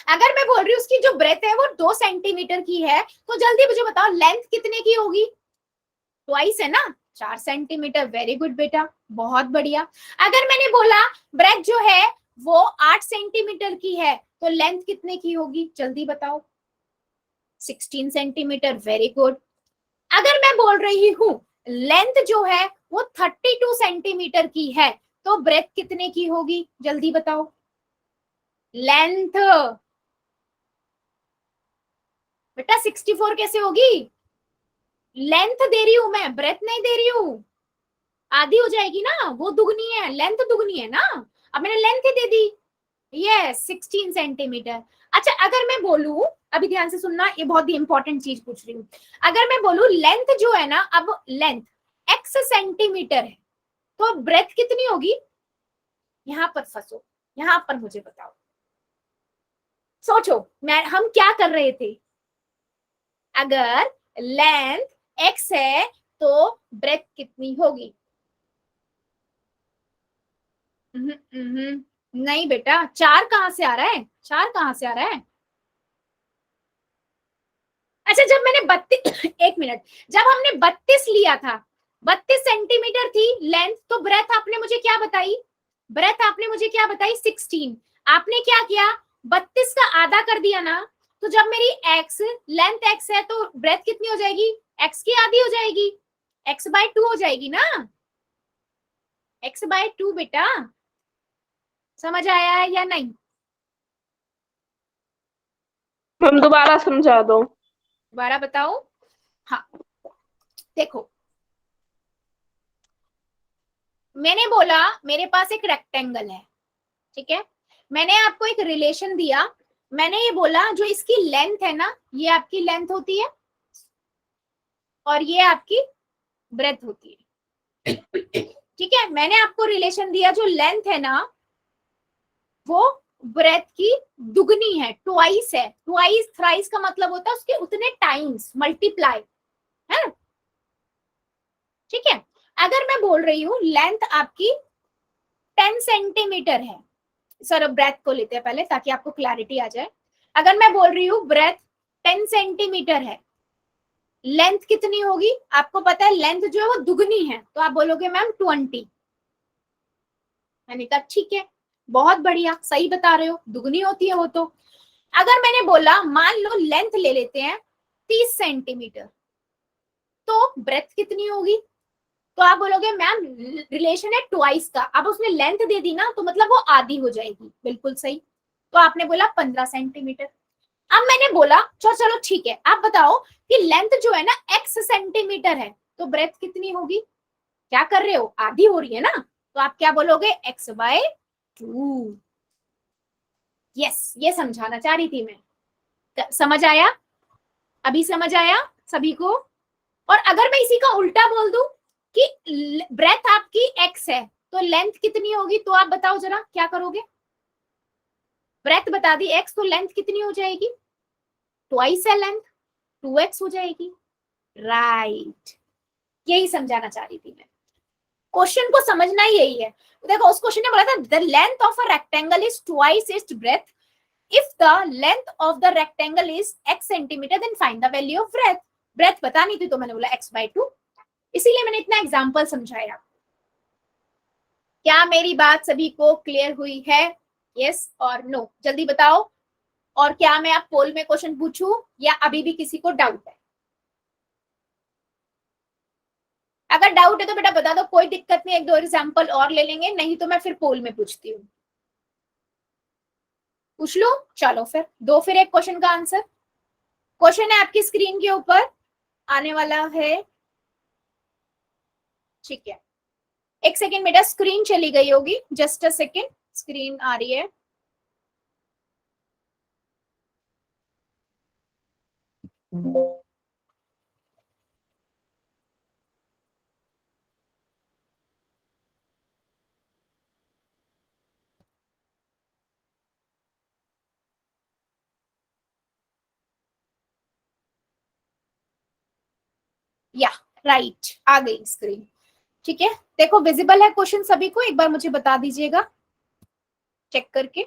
अगर मैं बोल रही हूँ उसकी जो ब्रेथ है वो 2 सेंटीमीटर की है, तो जल्दी मुझे बताओ लेंथ कितने की होगी, ट्वाइस है ना, 4 सेंटीमीटर, वेरी गुड बेटा, बहुत बढ़िया। अगर मैंने बोला ब्रेथ जो है वो 8 सेंटीमीटर की है, तो लेंथ कितने की होगी जल्दी बताओ, 16 सेंटीमीटर, वेरी गुड। अगर मैं बोल रही हूँ लेंथ जो है वो 32 सेंटीमीटर की है, तो ब्रेथ कितने की होगी जल्दी बताओ, लेंथ बेटा 64 कैसे होगी, लेंथ दे रही हूं मैं, ब्रेथ नहीं दे रही हूं, आधी हो जाएगी ना, वो दुगनी है, लेंथ दुगनी है ना, अब मैंने लेंथ ही दे दी, यस 16 सेंटीमीटर। अच्छा अगर मैं बोलूं, अभी ध्यान से सुनना, ये बहुत ही इंपॉर्टेंट चीज पूछ रही हूँ, अगर मैं बोलूं लेंथ जो है ना, अब लेंथ x सेंटीमीटर है, तो ब्रेथ कितनी होगी, यहां पर फंसो, यहां पर मुझे बताओ, सोचो हम क्या कर रहे थे, अगर लेंथ x है तो ब्रेथ कितनी होगी, नहीं बेटा, 4 कहां से आ रहा है, 4 कहां से आ रहा है। अच्छा जब मैंने 32 एक मिनट, जब हमने 32 लिया था, 32 सेंटीमीटर थी लेंथ, तो ब्रेथ आपने मुझे क्या बताई, ब्रेथ आपने मुझे क्या बताई 16, आपने क्या किया 32 का आधा कर दिया ना, तो जब मेरी x लेंथ x है तो ब्रेथ कितनी हो जाएगी, x की आधी हो जाएगी, x/2 हो जाएगी ना, x/2 बेटा, समझ आया है या नहीं, मैम दोबारा समझा दो। दोबारा बताओ। हाँ देखो, मैंने बोला मेरे पास एक रेक्टेंगल है, ठीक है, मैंने आपको एक रिलेशन दिया, मैंने ये बोला जो इसकी लेंथ है ना ये आपकी लेंथ होती है, और ये आपकी ब्रेथ होती है। ठीक है, मैंने आपको रिलेशन दिया, जो लेंथ है ना वो ब्रेथ की दुगनी है, ट्वाइस है। ट्वाइस थ्राइस का मतलब होता है उसके उतने टाइम्स, मल्टीप्लाई है। ठीक है, अगर मैं बोल रही हूँ लेंथ आपकी 10 सेंटीमीटर है, सर ब्रेथ को लेते हैं पहले ताकि आपको क्लैरिटी आ जाए। अगर मैं बोल रही हूँ ब्रेथ 10 सेंटीमीटर है, लेंथ कितनी होगी आपको पता है, लेंथ जो है वो दुगनी है, तो आप बोलोगे मैम 20। मैंने कहा ठीक है, बहुत बढ़िया, सही बता रहे हो, दुगनी होती है वो तो। अगर मैंने बोला मान लो लेंथ ले लेते हैं 30 सेंटीमीटर, तो ब्रेथ कितनी होगी, तो आप बोलोगे मैम रिलेशन है ट्वाइस का, अब उसने लेंथ दे दी ना तो मतलब वो आधी हो जाएगी, बिल्कुल सही। तो आपने बोला 15 सेंटीमीटर। अब मैंने बोला चलो ठीक है, आप बताओ कि लेंथ जो है ना x सेंटीमीटर है, तो ब्रेथ कितनी होगी, क्या कर रहे हो, आधी हो रही है ना, तो आप क्या बोलोगे x/2। यस, ये समझाना चाह रही थी मैं, समझ आया, अभी समझ आया सभी को। और अगर मैं इसी का उल्टा बोल दूं कि ब्रेथ आपकी x है तो लेंथ कितनी होगी, तो आप बताओ जरा क्या करोगे, ब्रेथ बता दी x, तो लेंथ कितनी हो जाएगी, ट्वाइस है लेंथ, 2x हो जाएगी। राइट, यही समझाना चाह रही थी मैं, क्वेश्चन को समझना ही यही है। देखो उस क्वेश्चन ने बोला था the length of a rectangle is twice its breadth, if the length of the rectangle is x centimetre then find the value of breadth. Breadth पता नहीं थी तो मैंने बोला x/2, इसीलिए मैंने इतना एग्जांपल समझाया। क्या मेरी बात सभी को क्लियर हुई है, यस और नो, जल्दी बताओ। और क्या मैं आप पोल में क्वेश्चन पूछूं या अभी भी किसी को डाउट है, अगर डाउट है तो बेटा बता दो, कोई दिक्कत नहीं, एक दो एग्जांपल और ले लेंगे, नहीं तो मैं फिर पोल में पूछती हूँ, पूछ लो। चलो फिर दो, फिर एक क्वेश्चन का आंसर, क्वेश्चन है आपकी स्क्रीन के ऊपर आने वाला है। ठीक है, एक सेकेंड बेटा, स्क्रीन चली गई होगी, जस्ट अ सेकेंड, स्क्रीन आ रही है। या राइट, आ गई स्क्रीन। ठीक है, देखो विजिबल है क्वेश्चन सभी को, एक बार मुझे बता दीजिएगा चेक करके।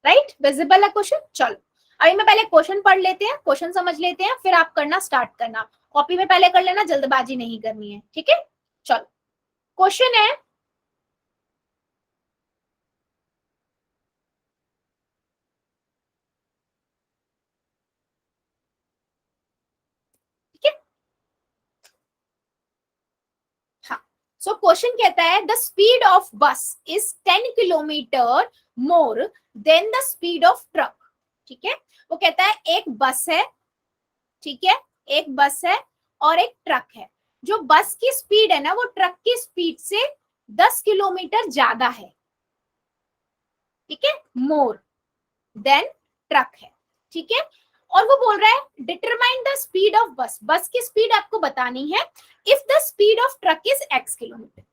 राइट, विजिबल है क्वेश्चन। चलो अभी मैं पहले क्वेश्चन पढ़ लेते हैं, क्वेश्चन समझ लेते हैं, फिर आप करना स्टार्ट करना, कॉपी में पहले कर लेना, जल्दबाजी नहीं करनी है, ठीक है। चलो क्वेश्चन है, ठीक है। हाँ, सो क्वेश्चन कहता है the speed of bus is 10 kilometre more than the speed of truck. ठीक है, वो कहता है एक बस है, ठीक है, एक बस है और एक ट्रक है, जो बस की स्पीड है ना वो ट्रक की स्पीड से 10 किलोमीटर ज्यादा है, ठीक है, मोर देन ट्रक है, ठीक है। और वो बोल रहा है डिटरमाइन द स्पीड ऑफ बस, बस की स्पीड आपको बतानी है, if the speed of truck is x kilometre,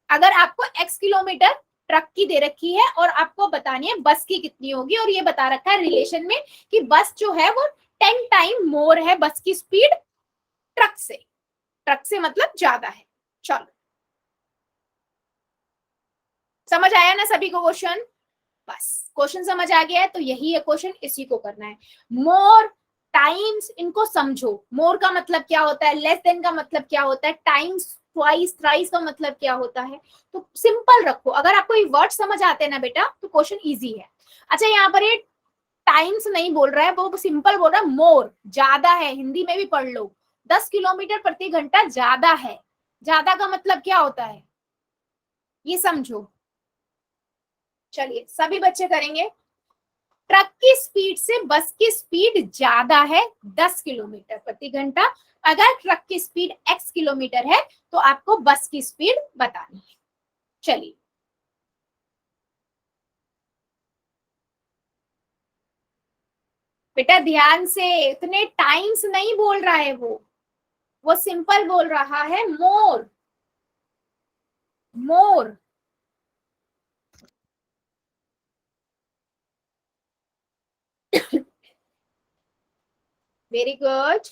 अगर आपको x किलोमीटर ट्रक की दे रखी है और आपको बतानी है बस की कितनी होगी, और ये बता रखा है रिलेशन में कि बस जो है वो 10 टाइम मोर है बस की स्पीड ट्रक से, ट्रक से मतलब ज्यादा है। चलो समझ आया ना सभी को क्वेश्चन, बस क्वेश्चन समझ आ गया है तो यही है क्वेश्चन, इसी को करना है। मोर टाइम्स, इनको समझो, मोर का मतलब क्या होता है, लेस देन का मतलब क्या होता है, टाइम्स ट्वाइस थ्राइस का मतलब क्या होता है, तो सिंपल रखो, अगर आपको ये वर्ड समझ आते हैं ना बेटा तो क्वेश्चन इजी है। अच्छा यहाँ पर ये टाइम्स नहीं बोल रहा है, वो सिंपल बोल रहा है मोर, ज्यादा है, हिंदी में भी पढ़ लो, 10 किलोमीटर प्रति घंटा ज्यादा है, ज्यादा का मतलब क्या होता है ये समझो। चलिए सभी बच्चे करेंगे, ट्रक की स्पीड से बस की स्पीड ज्यादा है 10 किलोमीटर प्रति घंटा, अगर ट्रक की स्पीड x किलोमीटर है तो आपको बस की स्पीड बतानी है। चलिए बेटा ध्यान से, इतने टाइम्स नहीं बोल रहा है वो सिंपल बोल रहा है मोर, मोर। Very good.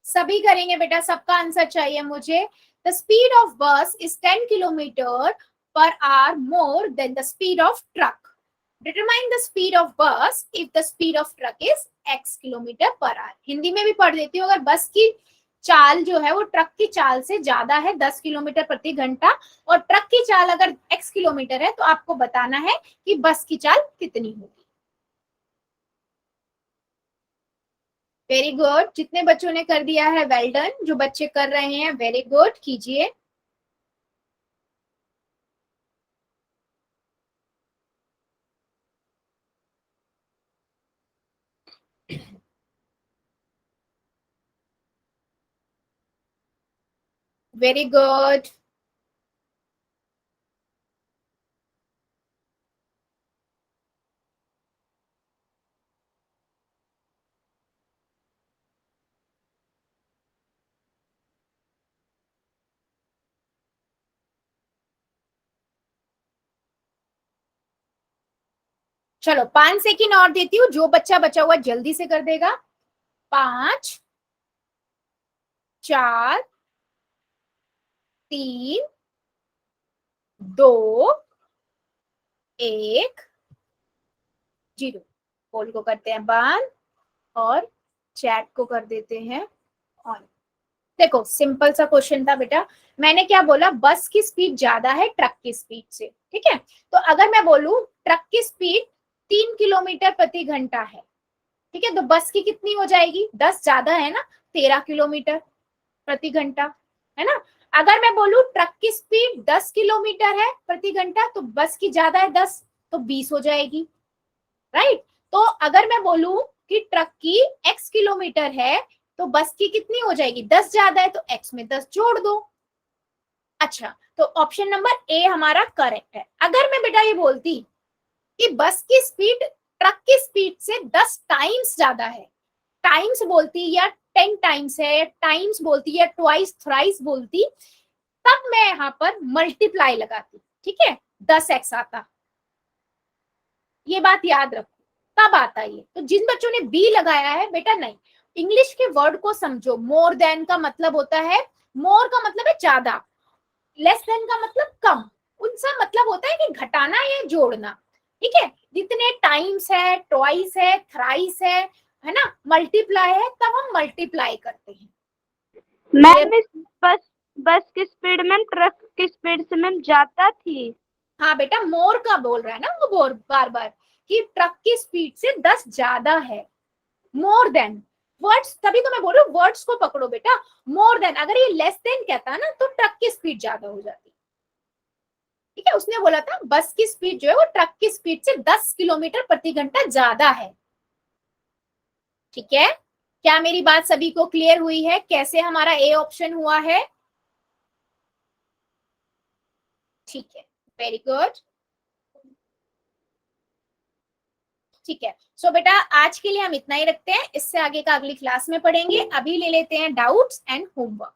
सभी करेंगे बेटा, सबका आंसर चाहिए मुझे। The speed of bus is 10 kilometre per hour more than the speed of truck. Determine the speed of bus if the speed of truck is x kilometre per hour. Hindi में भी पढ़ देती हूँ, अगर बस की चाल जो है वो ट्रक की चाल से ज्यादा है 10 किलोमीटर प्रति घंटा, और ट्रक की चाल अगर x किलोमीटर है, तो आपको बताना है कि बस की चाल कितनी होगी। वेरी गुड, जितने बच्चों ने कर दिया है वेल डन, जो बच्चे कर रहे हैं वेरी गुड, कीजिए। Very good. चलो 5 सेकेंड और देती हूँ, जो बच्चा बचा हुआ जल्दी से कर देगा। 5, 4, 3, 2, 1, 0। पोल को करते हैं बंद और चैट को कर देते हैं ऑन। देखो सिंपल सा क्वेश्चन था बेटा, मैंने क्या बोला, बस की स्पीड ज्यादा है ट्रक की स्पीड से, ठीक है। तो अगर मैं बोलूं ट्रक की स्पीड 3 किलोमीटर प्रति घंटा है, ठीक है, तो बस की कितनी हो जाएगी, 10 ज्यादा है ना, 13 किलोमीटर प्रति घंटा, है ना। अगर मैं बोलूं ट्रक की स्पीड 10 किलोमीटर है प्रति घंटा, तो बस की ज्यादा है 10, तो 20 हो जाएगी, राइट। तो अगर मैं बोलूं कि ट्रक की x किलोमीटर है, तो बस की कितनी हो जाएगी, 10 ज्यादा है, तो x में 10 जोड़ दो। अच्छा, तो ऑप्शन नंबर ए हमारा करेक्ट है। अगर मैं बेटा ये बोलती कि बस की स्पीड ट्रक की स्पीड से 10 टाइम्स ज्यादा है, टाइम्स बोलती या 10 टाइम्स है, टाइम्स बोलती या ट्वाइस थ्राइस बोलती, तब मैं यहाँ पर मल्टीप्लाई लगाती, ठीक है, 10x आता, ये बात याद रखो, तब आता ये। तो जिन बच्चों ने बी लगाया है बेटा, नहीं, इंग्लिश के वर्ड को समझो। मोर देन का मतलब होता है, मोर का मतलब है ज्यादा, लेस देन का मतलब कम, उनका मतलब होता है कि घटाना या जोड़ना, ठीक है। जितने टाइम्स है, ट्वाइस है, थ्राइस है ना, मल्टीप्लाई है, तब हम मल्टीप्लाई करते हैं। मैम इस बस बस की स्पीड मैम ट्रक की स्पीड से मैम ज्यादा थी। हाँ बेटा, मोर का बोल रहा है ना वो बोर बार बार, कि ट्रक की स्पीड से 10 ज्यादा है, मोर देन। वर्ड्स, तभी तो मैं बोल रही हूँ वर्ड्स को पकड़ो बेटा। मोर देन, अगर ये लेस देन कहता ना, तो ट्रक की स्पीड ज्यादा हो जाती, ठीक है। उसने बोला था बस की स्पीड जो है वो ट्रक की स्पीड से 10 किलोमीटर प्रति घंटा ज्यादा है, ठीक है। क्या मेरी बात सभी को क्लियर हुई है, कैसे हमारा ए ऑप्शन हुआ है? ठीक है, वेरी गुड, ठीक है। सो बेटा आज के लिए हम इतना ही रखते हैं, इससे आगे का अगली क्लास में पढ़ेंगे। अभी ले लेते हैं डाउट्स एंड होमवर्क।